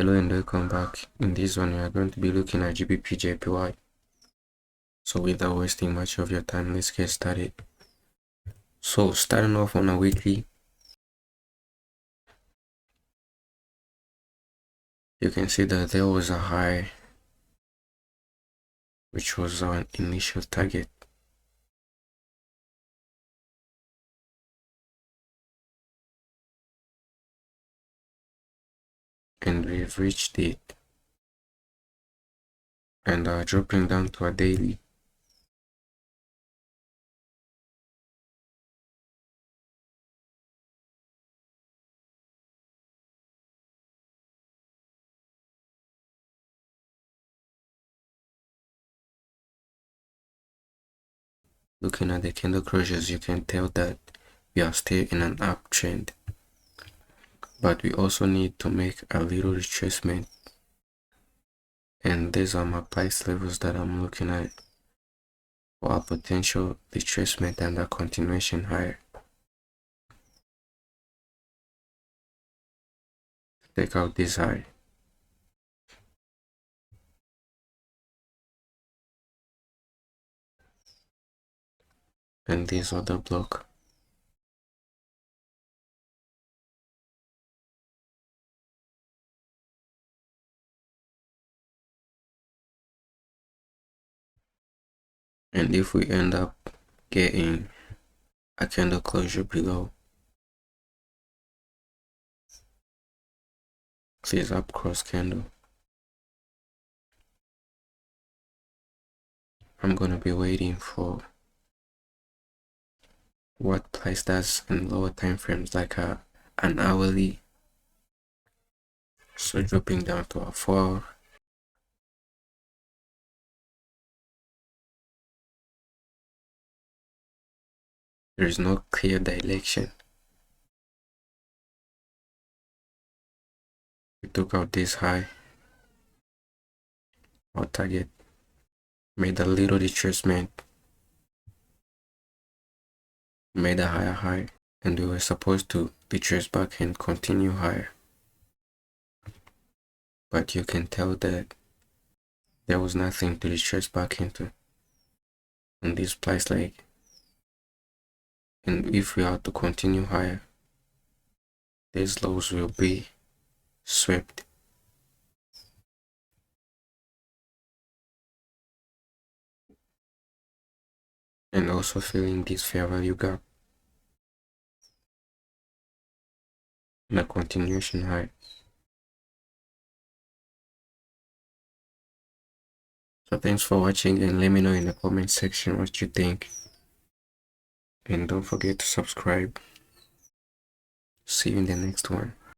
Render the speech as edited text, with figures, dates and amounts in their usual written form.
Hello and welcome back. In this one we are going to be looking at GBPJPY. So without wasting much of your time, let's get started. So starting off on a weekly, you can see that there was a high which was our initial target, and we've reached it, and dropping down to a daily. Looking at the candle closures, you can tell that we are still in an uptrend, but we also need to make a little retracement, and these are my price levels that I'm looking at for a potential retracement and a continuation higher. Take out this high, and this other block. And if we end up getting a candle closure below, clears up cross candle, I'm gonna be waiting for what price does in lower time frames, like an hourly. So dropping down to a 4-hour. There is no clear direction. We took out this high, our target, made a little retracement, made a higher high, and we were supposed to retrace back and continue higher. But you can tell that there was nothing to retrace back into in this price leg. And if we are to continue higher, these lows will be swept. And also filling this fair value gap and a continuation high. So thanks for watching, and let me know in the comment section what you think. And don't forget to subscribe. See you in the next one.